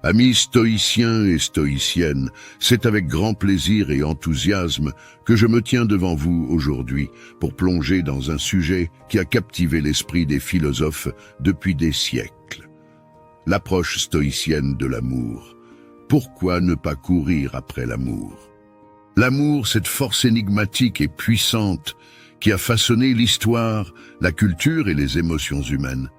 Amis stoïciens et stoïciennes, c'est avec grand plaisir et enthousiasme que je me tiens devant vous aujourd'hui pour plonger dans un sujet qui a captivé l'esprit des philosophes depuis des siècles. L'approche stoïcienne de l'amour. Pourquoi ne pas courir après l'amour? L'amour, cette force énigmatique et puissante qui a façonné l'histoire, la culture et les émotions humaines,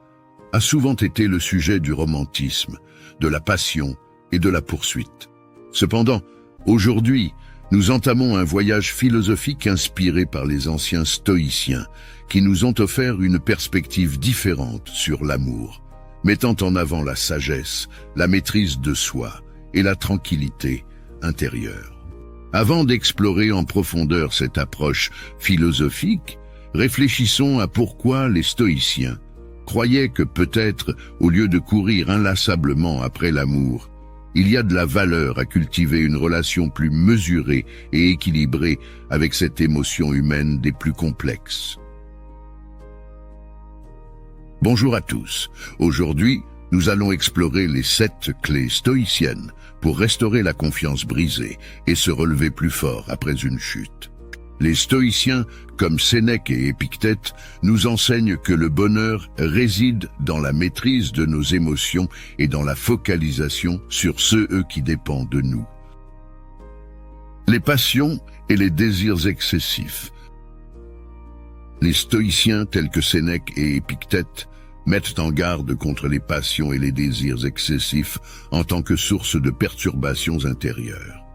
a souvent été le sujet du romantisme, de la passion et de la poursuite. Cependant, aujourd'hui, nous entamons un voyage philosophique inspiré par les anciens stoïciens qui nous ont offert une perspective différente sur l'amour, mettant en avant la sagesse, la maîtrise de soi et la tranquillité intérieure. Avant d'explorer en profondeur cette approche philosophique, réfléchissons à pourquoi les stoïciens croyaient que peut-être, au lieu de courir inlassablement après l'amour, il y a de la valeur à cultiver une relation plus mesurée et équilibrée avec cette émotion humaine des plus complexes. Bonjour à tous. Aujourd'hui, nous allons explorer les 7 clés stoïciennes pour restaurer la confiance brisée et se relever plus fort après une chute. Les stoïciens, comme Sénèque et Épictète, nous enseignent que le bonheur réside dans la maîtrise de nos émotions et dans la focalisation sur ceux qui dépendent de nous. Les passions et les désirs excessifs. Les stoïciens, tels que Sénèque et Épictète, mettent en garde contre les passions et les désirs excessifs en tant que source de perturbations intérieures.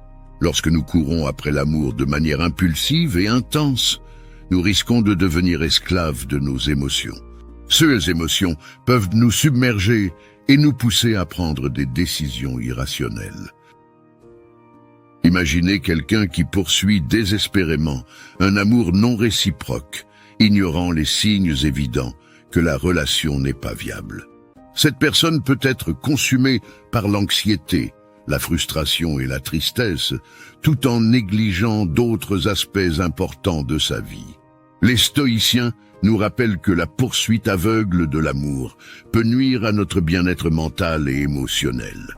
Lorsque nous courons après l'amour de manière impulsive et intense, nous risquons de devenir esclaves de nos émotions. Ces émotions peuvent nous submerger et nous pousser à prendre des décisions irrationnelles. Imaginez quelqu'un qui poursuit désespérément un amour non réciproque, ignorant les signes évidents que la relation n'est pas viable. Cette personne peut être consumée par l'anxiété, la frustration et la tristesse, tout en négligeant d'autres aspects importants de sa vie. Les stoïciens nous rappellent que la poursuite aveugle de l'amour peut nuire à notre bien-être mental et émotionnel.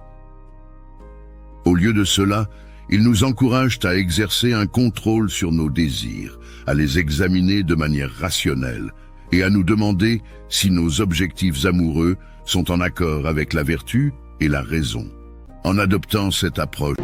Au lieu de cela, ils nous encouragent à exercer un contrôle sur nos désirs, à les examiner de manière rationnelle et à nous demander si nos objectifs amoureux sont en accord avec la vertu et la raison. En adoptant cette approche,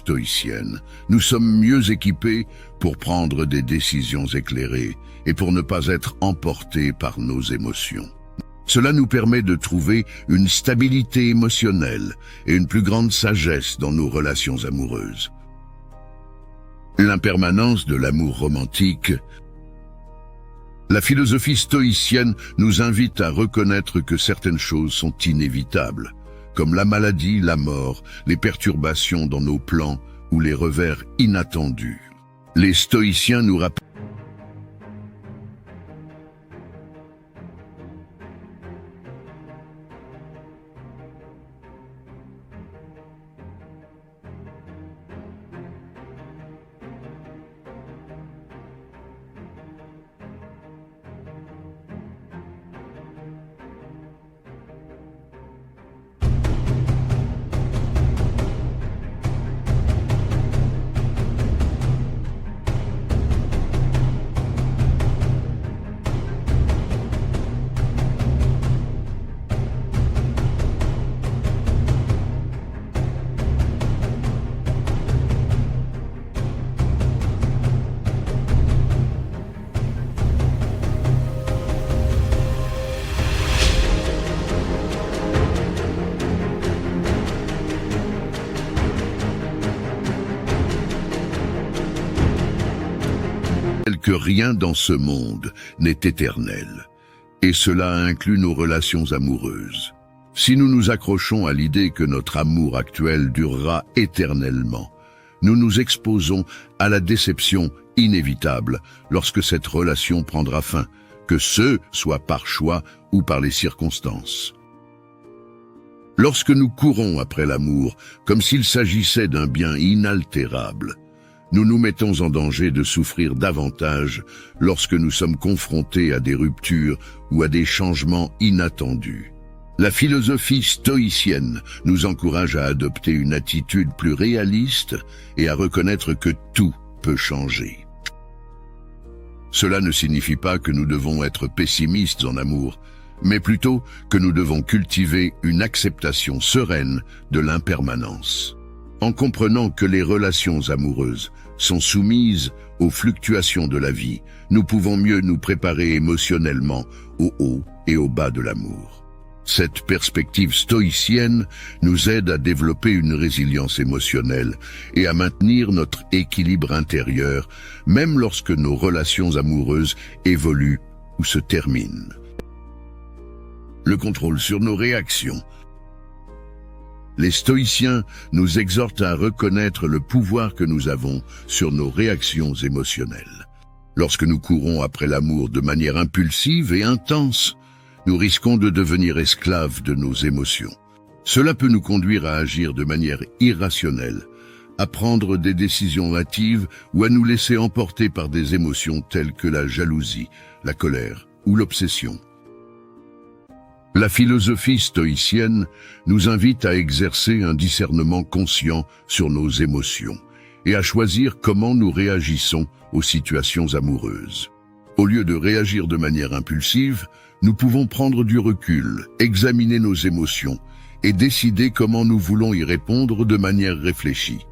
stoïcienne, nous sommes mieux équipés pour prendre des décisions éclairées et pour ne pas être emportés par nos émotions. Cela nous permet de trouver une stabilité émotionnelle et une plus grande sagesse dans nos relations amoureuses. L'impermanence de l'amour romantique. La philosophie stoïcienne nous invite à reconnaître que certaines choses sont inévitables, comme la maladie, la mort, les perturbations dans nos plans ou les revers inattendus. Les stoïciens nous rappellent que rien dans ce monde n'est éternel. Et cela inclut nos relations amoureuses. Si nous nous accrochons à l'idée que notre amour actuel durera éternellement, nous nous exposons à la déception inévitable lorsque cette relation prendra fin, que ce soit par choix ou par les circonstances. Lorsque nous courons après l'amour, comme s'il s'agissait d'un bien inaltérable, nous nous mettons en danger de souffrir davantage lorsque nous sommes confrontés à des ruptures ou à des changements inattendus. La philosophie stoïcienne nous encourage à adopter une attitude plus réaliste et à reconnaître que tout peut changer. Cela ne signifie pas que nous devons être pessimistes en amour, mais plutôt que nous devons cultiver une acceptation sereine de l'impermanence. En comprenant que les relations amoureuses sont soumises aux fluctuations de la vie, nous pouvons mieux nous préparer émotionnellement au haut et au bas de l'amour. Cette perspective stoïcienne nous aide à développer une résilience émotionnelle et à maintenir notre équilibre intérieur, même lorsque nos relations amoureuses évoluent ou se terminent. Le contrôle sur nos réactions. Les stoïciens nous exhortent à reconnaître le pouvoir que nous avons sur nos réactions émotionnelles. Lorsque nous courons après l'amour de manière impulsive et intense, nous risquons de devenir esclaves de nos émotions. Cela peut nous conduire à agir de manière irrationnelle, à prendre des décisions hâtives ou à nous laisser emporter par des émotions telles que la jalousie, la colère ou l'obsession. La philosophie stoïcienne nous invite à exercer un discernement conscient sur nos émotions et à choisir comment nous réagissons aux situations amoureuses. Au lieu de réagir de manière impulsive, nous pouvons prendre du recul, examiner nos émotions et décider comment nous voulons y répondre de manière réfléchie.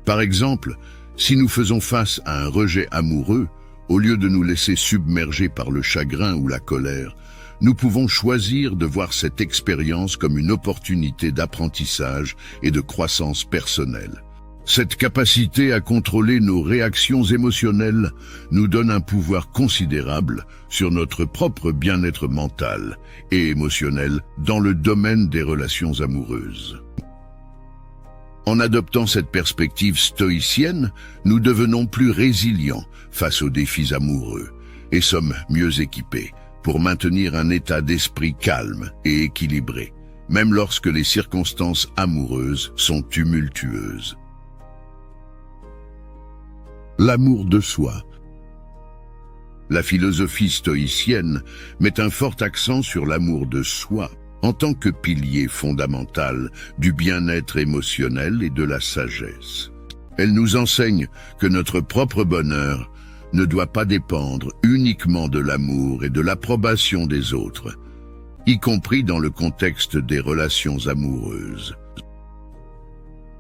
Par exemple, si nous faisons face à un rejet amoureux, au lieu de nous laisser submerger par le chagrin ou la colère, nous pouvons choisir de voir cette expérience comme une opportunité d'apprentissage et de croissance personnelle. Cette capacité à contrôler nos réactions émotionnelles nous donne un pouvoir considérable sur notre propre bien-être mental et émotionnel dans le domaine des relations amoureuses. En adoptant cette perspective stoïcienne, nous devenons plus résilients face aux défis amoureux et sommes mieux équipés pour maintenir un état d'esprit calme et équilibré, même lorsque les circonstances amoureuses sont tumultueuses. L'amour de soi. La philosophie stoïcienne met un fort accent sur l'amour de soi en tant que pilier fondamental du bien-être émotionnel et de la sagesse. Elle nous enseigne que notre propre bonheur ne doit pas dépendre uniquement de l'amour et de l'approbation des autres, y compris dans le contexte des relations amoureuses.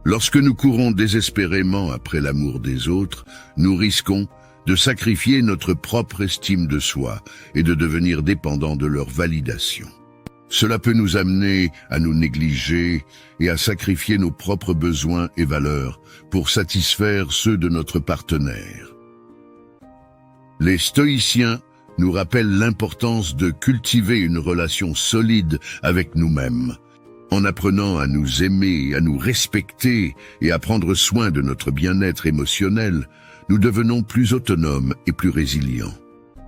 Lorsque nous courons désespérément après l'amour des autres, nous risquons de sacrifier notre propre estime de soi et de devenir dépendants de leur validation. Cela peut nous amener à nous négliger et à sacrifier nos propres besoins et valeurs pour satisfaire ceux de notre partenaire. Les stoïciens nous rappellent l'importance de cultiver une relation solide avec nous-mêmes. En apprenant à nous aimer, à nous respecter et à prendre soin de notre bien-être émotionnel, nous devenons plus autonomes et plus résilients.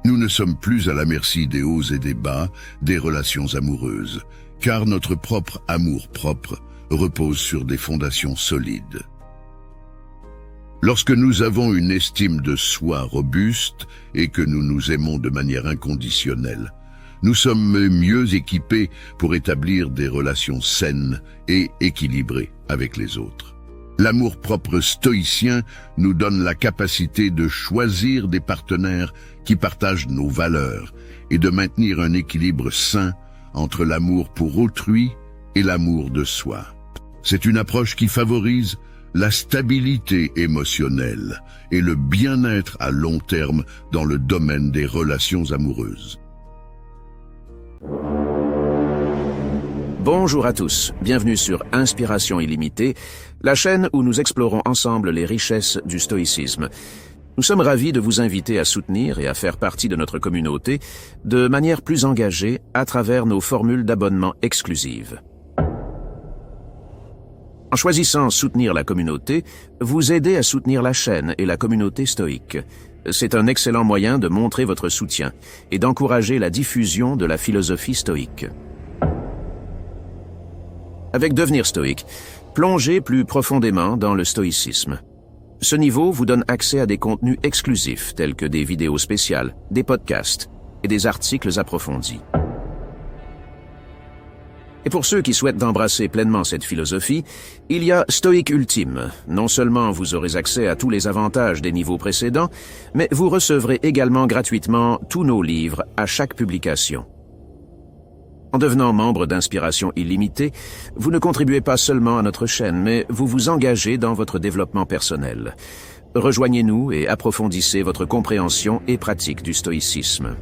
Nous ne sommes plus à la merci des hauts et des bas des relations amoureuses, car notre propre amour-propre repose sur des fondations solides. Lorsque nous avons une estime de soi robuste et que nous nous aimons de manière inconditionnelle, nous sommes mieux équipés pour établir des relations saines et équilibrées avec les autres. L'amour-propre stoïcien nous donne la capacité de choisir des partenaires qui partagent nos valeurs et de maintenir un équilibre sain entre l'amour pour autrui et l'amour de soi. C'est une approche qui favorise la stabilité émotionnelle et le bien-être à long terme dans le domaine des relations amoureuses. Bonjour à tous, bienvenue sur Inspiration illimitée, la chaîne où nous explorons ensemble les richesses du stoïcisme. Nous sommes ravis de vous inviter à soutenir et à faire partie de notre communauté de manière plus engagée à travers nos formules d'abonnement exclusives. En choisissant soutenir la communauté, vous aidez à soutenir la chaîne et la communauté stoïque. C'est un excellent moyen de montrer votre soutien et d'encourager la diffusion de la philosophie stoïque. Avec Devenir stoïque, plongez plus profondément dans le stoïcisme. Ce niveau vous donne accès à des contenus exclusifs tels que des vidéos spéciales, des podcasts et des articles approfondis. Et pour ceux qui souhaitent embrasser pleinement cette philosophie, il y a Stoïque Ultime. Non seulement vous aurez accès à tous les avantages des niveaux précédents, mais vous recevrez également gratuitement tous nos livres à chaque publication. En devenant membre d'Inspiration Illimitée, vous ne contribuez pas seulement à notre chaîne, mais vous vous engagez dans votre développement personnel. Rejoignez-nous et approfondissez votre compréhension et pratique du stoïcisme.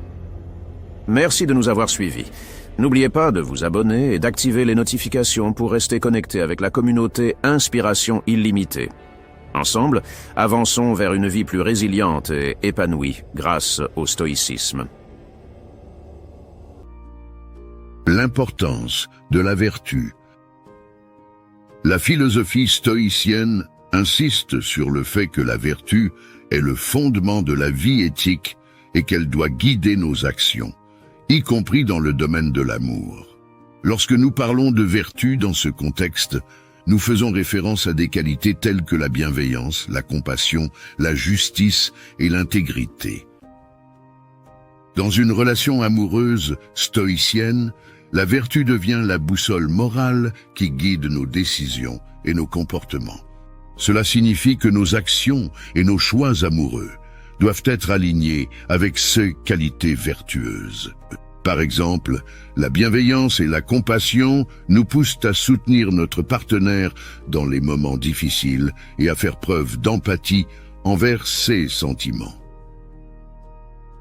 Merci de nous avoir suivis. N'oubliez pas de vous abonner et d'activer les notifications pour rester connecté avec la communauté Inspiration Illimitée. Ensemble, avançons vers une vie plus résiliente et épanouie grâce au stoïcisme. L'importance de la vertu. La philosophie stoïcienne insiste sur le fait que la vertu est le fondement de la vie éthique et qu'elle doit guider nos actions, y compris dans le domaine de l'amour. Lorsque nous parlons de vertu dans ce contexte, nous faisons référence à des qualités telles que la bienveillance, la compassion, la justice et l'intégrité. Dans une relation amoureuse stoïcienne, la vertu devient la boussole morale qui guide nos décisions et nos comportements. Cela signifie que nos actions et nos choix amoureux doivent être alignés avec ces qualités vertueuses. Par exemple, la bienveillance et la compassion nous poussent à soutenir notre partenaire dans les moments difficiles et à faire preuve d'empathie envers ses sentiments.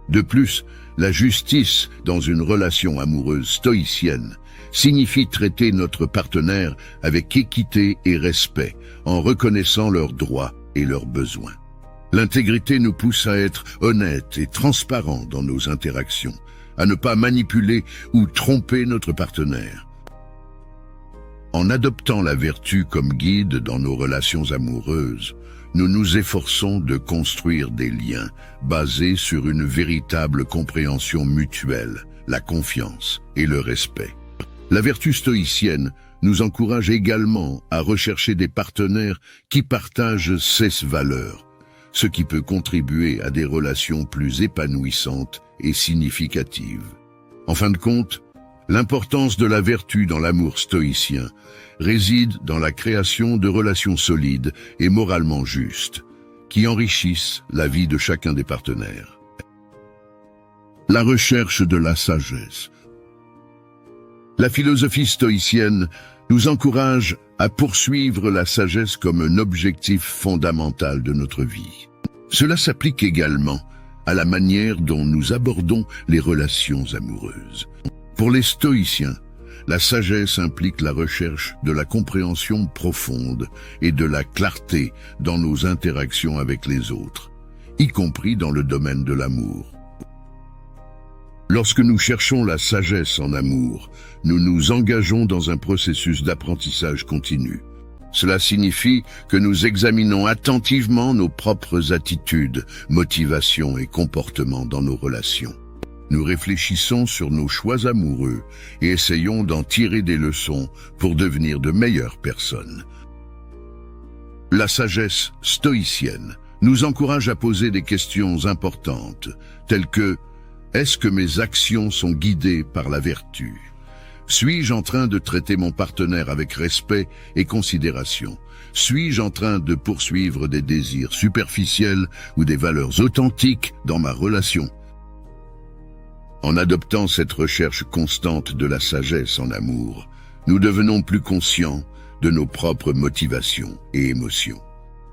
De plus, la justice dans une relation amoureuse stoïcienne signifie traiter notre partenaire avec équité et respect en reconnaissant leurs droits et leurs besoins. L'intégrité nous pousse à être honnêtes et transparents dans nos interactions, à ne pas manipuler ou tromper notre partenaire. En adoptant la vertu comme guide dans nos relations amoureuses, nous nous efforçons de construire des liens basés sur une véritable compréhension mutuelle, la confiance et le respect. La vertu stoïcienne nous encourage également à rechercher des partenaires qui partagent ces valeurs, ce qui peut contribuer à des relations plus épanouissantes et significatives. En fin de compte, l'importance de la vertu dans l'amour stoïcien réside dans la création de relations solides et moralement justes, qui enrichissent la vie de chacun des partenaires. La recherche de la sagesse. La philosophie stoïcienne nous encourage à poursuivre la sagesse comme un objectif fondamental de notre vie. Cela s'applique également à la manière dont nous abordons les relations amoureuses. Pour les stoïciens, la sagesse implique la recherche de la compréhension profonde et de la clarté dans nos interactions avec les autres, y compris dans le domaine de l'amour. Lorsque nous cherchons la sagesse en amour, nous nous engageons dans un processus d'apprentissage continu. Cela signifie que nous examinons attentivement nos propres attitudes, motivations et comportements dans nos relations. Nous réfléchissons sur nos choix amoureux et essayons d'en tirer des leçons pour devenir de meilleures personnes. La sagesse stoïcienne nous encourage à poser des questions importantes, telles que « Est-ce que mes actions sont guidées par la vertu ? Suis-je en train de traiter mon partenaire avec respect et considération ? Suis-je en train de poursuivre des désirs superficiels ou des valeurs authentiques dans ma relation ? » En adoptant cette recherche constante de la sagesse en amour, nous devenons plus conscients de nos propres motivations et émotions.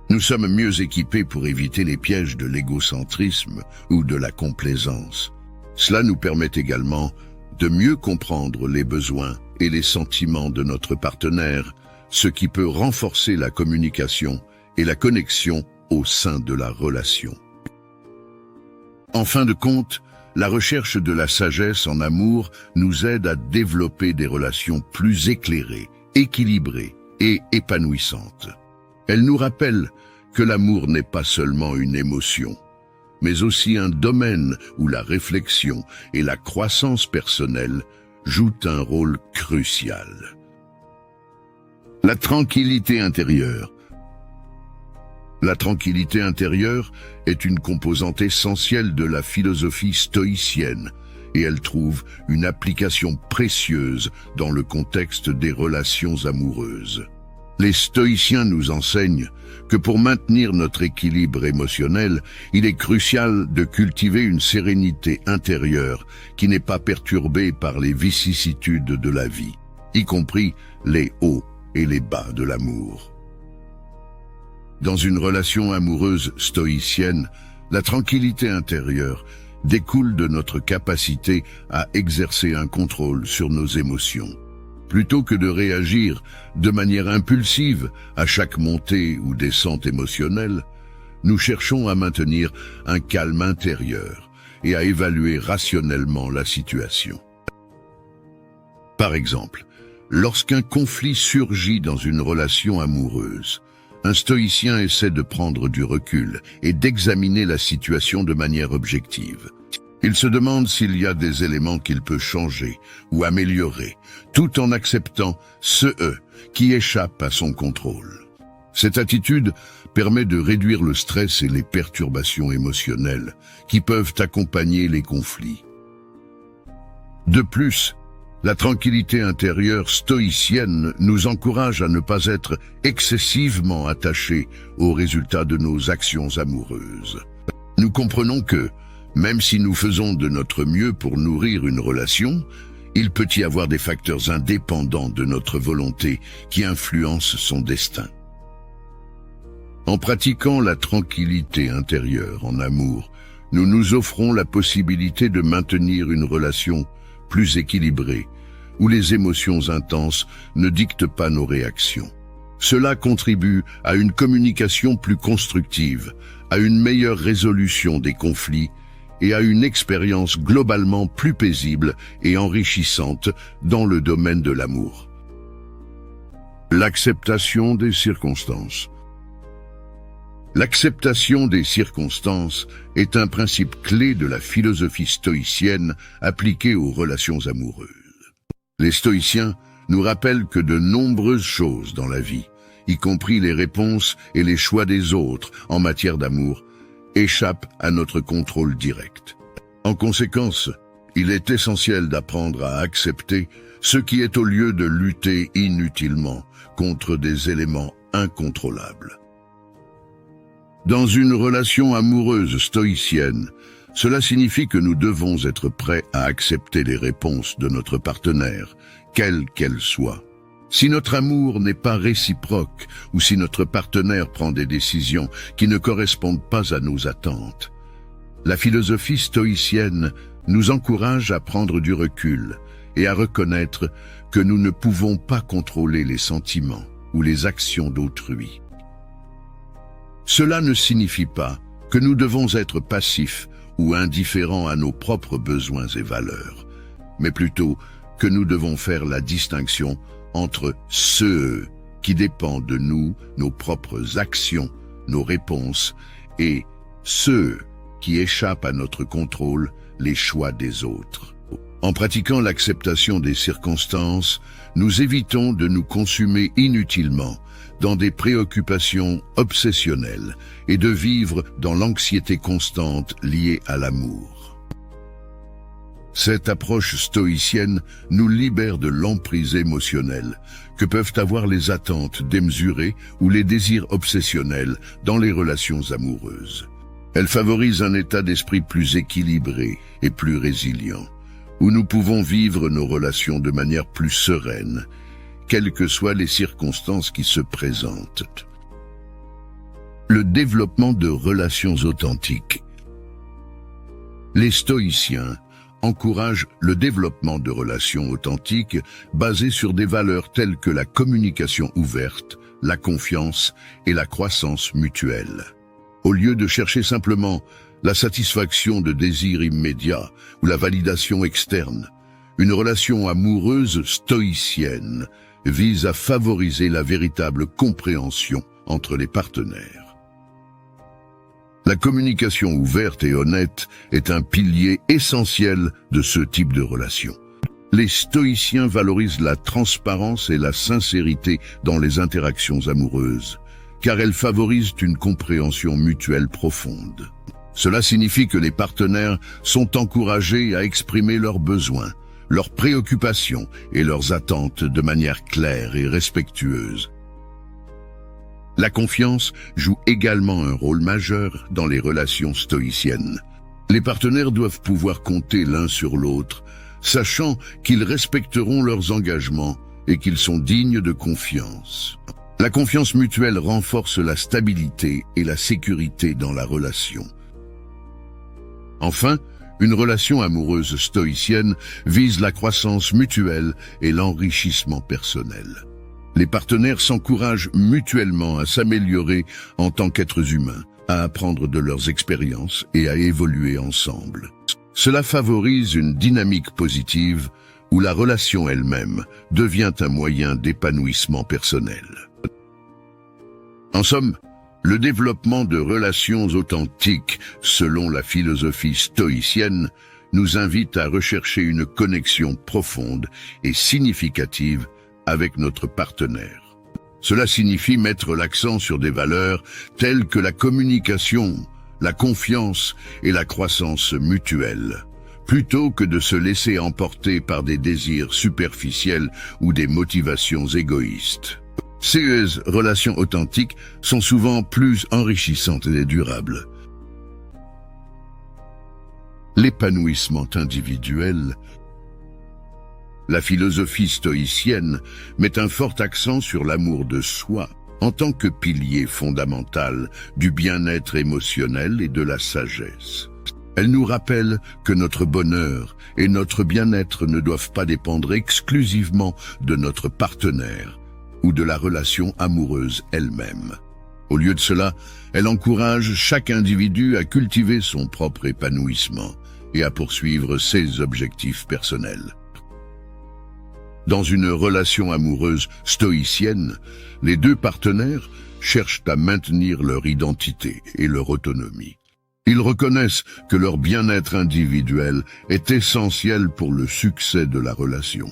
Nous sommes mieux équipés pour éviter les pièges de l'égocentrisme ou de la complaisance. Cela nous permet également de mieux comprendre les besoins et les sentiments de notre partenaire, ce qui peut renforcer la communication et la connexion au sein de la relation. En fin de compte, la recherche de la sagesse en amour nous aide à développer des relations plus éclairées, équilibrées et épanouissantes. Elle nous rappelle que l'amour n'est pas seulement une émotion, mais aussi un domaine où la réflexion et la croissance personnelle jouent un rôle crucial. La tranquillité intérieure. La tranquillité intérieure est une composante essentielle de la philosophie stoïcienne et elle trouve une application précieuse dans le contexte des relations amoureuses. Les stoïciens nous enseignent que pour maintenir notre équilibre émotionnel, il est crucial de cultiver une sérénité intérieure qui n'est pas perturbée par les vicissitudes de la vie, y compris les hauts et les bas de l'amour. Dans une relation amoureuse stoïcienne, la tranquillité intérieure découle de notre capacité à exercer un contrôle sur nos émotions. Plutôt que de réagir de manière impulsive à chaque montée ou descente émotionnelle, nous cherchons à maintenir un calme intérieur et à évaluer rationnellement la situation. Par exemple, lorsqu'un conflit surgit dans une relation amoureuse, un stoïcien essaie de prendre du recul et d'examiner la situation de manière objective. Il se demande s'il y a des éléments qu'il peut changer ou améliorer, tout en acceptant ceux qui échappent à son contrôle. Cette attitude permet de réduire le stress et les perturbations émotionnelles qui peuvent accompagner les conflits. De plus, la tranquillité intérieure stoïcienne nous encourage à ne pas être excessivement attachés aux résultats de nos actions amoureuses. Nous comprenons que, même si nous faisons de notre mieux pour nourrir une relation, il peut y avoir des facteurs indépendants de notre volonté qui influencent son destin. En pratiquant la tranquillité intérieure en amour, nous nous offrons la possibilité de maintenir une relation plus équilibrée, où les émotions intenses ne dictent pas nos réactions. Cela contribue à une communication plus constructive, à une meilleure résolution des conflits et à une expérience globalement plus paisible et enrichissante dans le domaine de l'amour. L'acceptation des circonstances. L'acceptation des circonstances est un principe clé de la philosophie stoïcienne appliquée aux relations amoureuses. Les stoïciens nous rappellent que de nombreuses choses dans la vie, y compris les réponses et les choix des autres en matière d'amour, échappent à notre contrôle direct. En conséquence, il est essentiel d'apprendre à accepter ce qui est au lieu de lutter inutilement contre des éléments incontrôlables. Dans une relation amoureuse stoïcienne, cela signifie que nous devons être prêts à accepter les réponses de notre partenaire, quelles qu'elles soient. Si notre amour n'est pas réciproque ou si notre partenaire prend des décisions qui ne correspondent pas à nos attentes, la philosophie stoïcienne nous encourage à prendre du recul et à reconnaître que nous ne pouvons pas contrôler les sentiments ou les actions d'autrui. Cela ne signifie pas que nous devons être passifs ou indifférents à nos propres besoins et valeurs, mais plutôt que nous devons faire la distinction entre ceux qui dépendent de nous, nos propres actions, nos réponses, et ceux qui échappent à notre contrôle, les choix des autres. En pratiquant l'acceptation des circonstances, nous évitons de nous consumer inutilement dans des préoccupations obsessionnelles et de vivre dans l'anxiété constante liée à l'amour. Cette approche stoïcienne nous libère de l'emprise émotionnelle que peuvent avoir les attentes démesurées ou les désirs obsessionnels dans les relations amoureuses. Elle favorise un état d'esprit plus équilibré et plus résilient, où nous pouvons vivre nos relations de manière plus sereine, quelles que soient les circonstances qui se présentent. Le développement de relations authentiques. Les stoïciens encouragent le développement de relations authentiques basées sur des valeurs telles que la communication ouverte, la confiance et la croissance mutuelle. Au lieu de chercher simplement la satisfaction de désirs immédiats ou la validation externe. Une relation amoureuse stoïcienne vise à favoriser la véritable compréhension entre les partenaires. La communication ouverte et honnête est un pilier essentiel de ce type de relation. Les stoïciens valorisent la transparence et la sincérité dans les interactions amoureuses, car elles favorisent une compréhension mutuelle profonde. Cela signifie que les partenaires sont encouragés à exprimer leurs besoins, leurs préoccupations et leurs attentes de manière claire et respectueuse. La confiance joue également un rôle majeur dans les relations stoïciennes. Les partenaires doivent pouvoir compter l'un sur l'autre, sachant qu'ils respecteront leurs engagements et qu'ils sont dignes de confiance. La confiance mutuelle renforce la stabilité et la sécurité dans la relation. Enfin, une relation amoureuse stoïcienne vise la croissance mutuelle et l'enrichissement personnel. Les partenaires s'encouragent mutuellement à s'améliorer en tant qu'êtres humains, à apprendre de leurs expériences et à évoluer ensemble. Cela favorise une dynamique positive où la relation elle-même devient un moyen d'épanouissement personnel. En somme, le développement de relations authentiques, selon la philosophie stoïcienne, nous invite à rechercher une connexion profonde et significative avec notre partenaire. Cela signifie mettre l'accent sur des valeurs telles que la communication, la confiance et la croissance mutuelle, plutôt que de se laisser emporter par des désirs superficiels ou des motivations égoïstes. Ces relations authentiques sont souvent plus enrichissantes et durables. L'épanouissement individuel. La philosophie stoïcienne met un fort accent sur l'amour de soi en tant que pilier fondamental du bien-être émotionnel et de la sagesse. Elle nous rappelle que notre bonheur et notre bien-être ne doivent pas dépendre exclusivement de notre partenaire ou de la relation amoureuse elle-même. Au lieu de cela, elle encourage chaque individu à cultiver son propre épanouissement et à poursuivre ses objectifs personnels. Dans une relation amoureuse stoïcienne, les deux partenaires cherchent à maintenir leur identité et leur autonomie. Ils reconnaissent que leur bien-être individuel est essentiel pour le succès de la relation.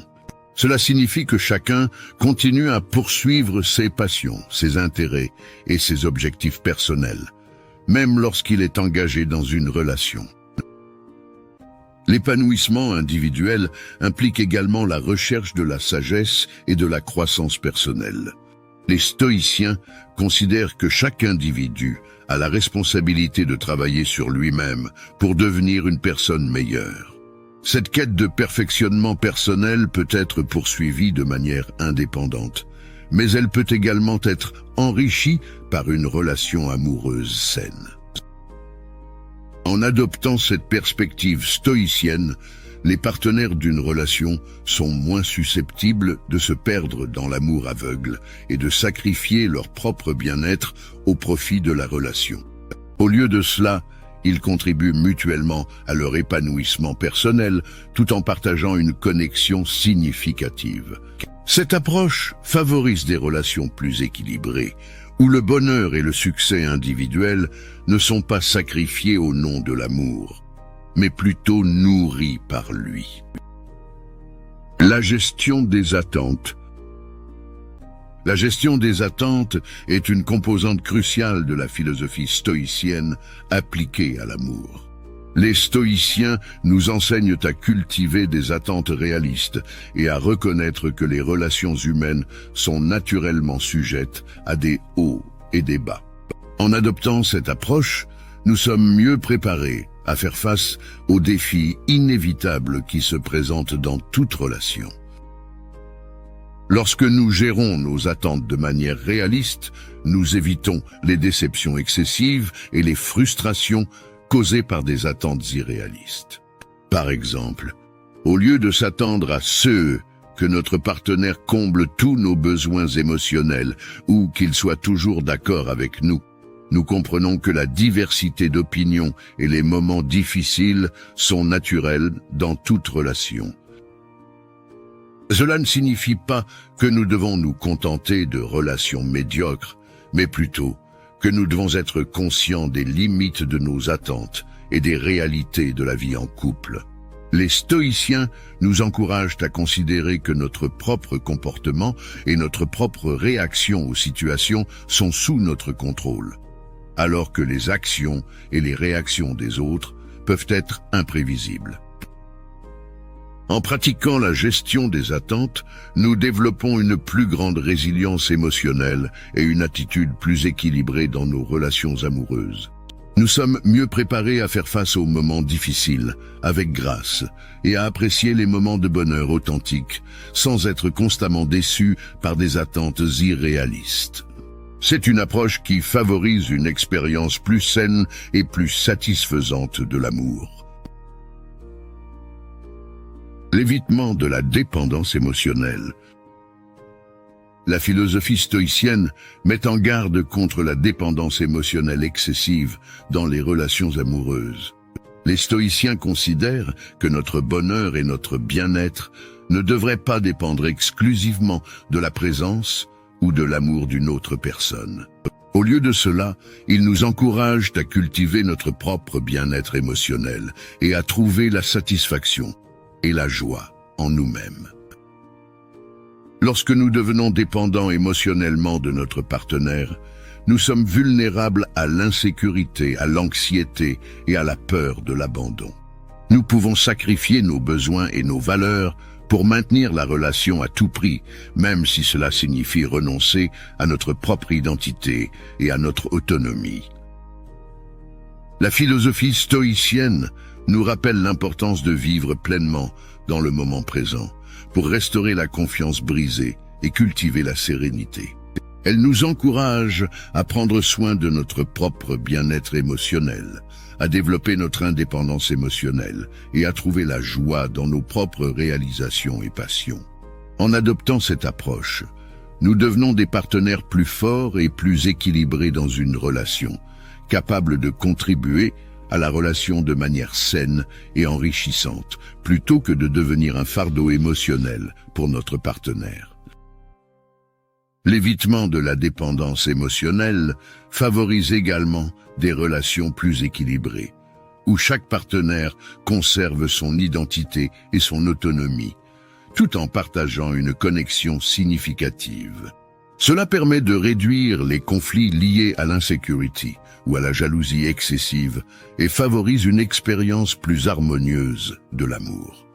Cela signifie que chacun continue à poursuivre ses passions, ses intérêts et ses objectifs personnels, même lorsqu'il est engagé dans une relation. L'épanouissement individuel implique également la recherche de la sagesse et de la croissance personnelle. Les stoïciens considèrent que chaque individu a la responsabilité de travailler sur lui-même pour devenir une personne meilleure. Cette quête de perfectionnement personnel peut être poursuivie de manière indépendante, mais elle peut également être enrichie par une relation amoureuse saine. En adoptant cette perspective stoïcienne, les partenaires d'une relation sont moins susceptibles de se perdre dans l'amour aveugle et de sacrifier leur propre bien-être au profit de la relation. Au lieu de cela, ils contribuent mutuellement à leur épanouissement personnel tout en partageant une connexion significative. Cette approche favorise des relations plus équilibrées, où le bonheur et le succès individuel ne sont pas sacrifiés au nom de l'amour, mais plutôt nourris par lui. La gestion des attentes. La gestion des attentes est une composante cruciale de la philosophie stoïcienne appliquée à l'amour. Les stoïciens nous enseignent à cultiver des attentes réalistes et à reconnaître que les relations humaines sont naturellement sujettes à des hauts et des bas. En adoptant cette approche, nous sommes mieux préparés à faire face aux défis inévitables qui se présentent dans toute relation. Lorsque nous gérons nos attentes de manière réaliste, nous évitons les déceptions excessives et les frustrations causées par des attentes irréalistes. Par exemple, au lieu de s'attendre à ce que notre partenaire comble tous nos besoins émotionnels ou qu'il soit toujours d'accord avec nous, nous comprenons que la diversité d'opinions et les moments difficiles sont naturels dans toute relation. Cela ne signifie pas que nous devons nous contenter de relations médiocres, mais plutôt que nous devons être conscients des limites de nos attentes et des réalités de la vie en couple. Les stoïciens nous encouragent à considérer que notre propre comportement et notre propre réaction aux situations sont sous notre contrôle, alors que les actions et les réactions des autres peuvent être imprévisibles. En pratiquant la gestion des attentes, nous développons une plus grande résilience émotionnelle et une attitude plus équilibrée dans nos relations amoureuses. Nous sommes mieux préparés à faire face aux moments difficiles, avec grâce, et à apprécier les moments de bonheur authentiques, sans être constamment déçus par des attentes irréalistes. C'est une approche qui favorise une expérience plus saine et plus satisfaisante de l'amour. L'évitement de la dépendance émotionnelle. La philosophie stoïcienne met en garde contre la dépendance émotionnelle excessive dans les relations amoureuses. Les stoïciens considèrent que notre bonheur et notre bien-être ne devraient pas dépendre exclusivement de la présence ou de l'amour d'une autre personne. Au lieu de cela, ils nous encouragent à cultiver notre propre bien-être émotionnel et à trouver la satisfaction et la joie en nous-mêmes. Lorsque nous devenons dépendants émotionnellement de notre partenaire, nous sommes vulnérables à l'insécurité, à l'anxiété et à la peur de l'abandon. Nous pouvons sacrifier nos besoins et nos valeurs pour maintenir la relation à tout prix, même si cela signifie renoncer à notre propre identité et à notre autonomie. La philosophie stoïcienne nous rappelle l'importance de vivre pleinement dans le moment présent pour restaurer la confiance brisée et cultiver la sérénité. Elle nous encourage à prendre soin de notre propre bien-être émotionnel, à développer notre indépendance émotionnelle et à trouver la joie dans nos propres réalisations et passions. En adoptant cette approche, nous devenons des partenaires plus forts et plus équilibrés dans une relation, capables de contribuer à la relation de manière saine et enrichissante, plutôt que de devenir un fardeau émotionnel pour notre partenaire. L'évitement de la dépendance émotionnelle favorise également des relations plus équilibrées, où chaque partenaire conserve son identité et son autonomie, tout en partageant une connexion significative. Cela permet de réduire les conflits liés à l'insécurité ou à la jalousie excessive et favorise une expérience plus harmonieuse de l'amour.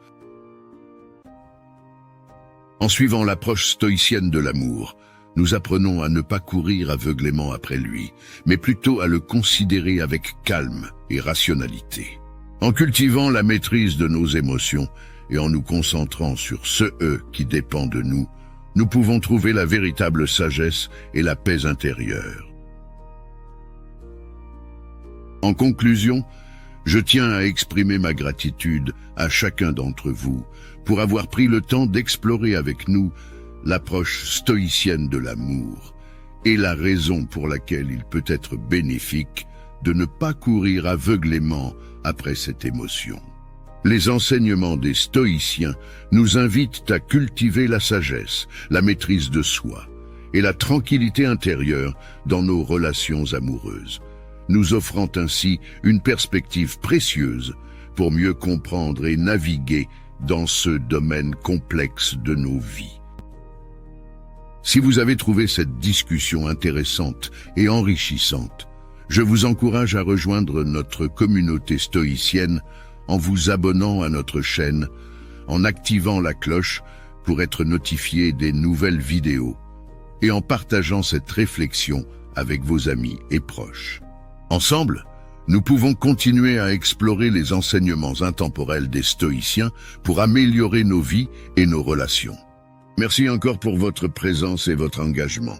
En suivant l'approche stoïcienne de l'amour, nous apprenons à ne pas courir aveuglément après lui, mais plutôt à le considérer avec calme et rationalité. En cultivant la maîtrise de nos émotions et en nous concentrant sur ceux qui dépendent de nous, nous pouvons trouver la véritable sagesse et la paix intérieure. En conclusion, je tiens à exprimer ma gratitude à chacun d'entre vous pour avoir pris le temps d'explorer avec nous l'approche stoïcienne de l'amour et la raison pour laquelle il peut être bénéfique de ne pas courir aveuglément après cette émotion. Les enseignements des stoïciens nous invitent à cultiver la sagesse, la maîtrise de soi et la tranquillité intérieure dans nos relations amoureuses, nous offrant ainsi une perspective précieuse pour mieux comprendre et naviguer dans ce domaine complexe de nos vies. Si vous avez trouvé cette discussion intéressante et enrichissante, je vous encourage à rejoindre notre communauté stoïcienne en vous abonnant à notre chaîne, en activant la cloche pour être notifié des nouvelles vidéos et en partageant cette réflexion avec vos amis et proches. Ensemble, nous pouvons continuer à explorer les enseignements intemporels des stoïciens pour améliorer nos vies et nos relations. Merci encore pour votre présence et votre engagement.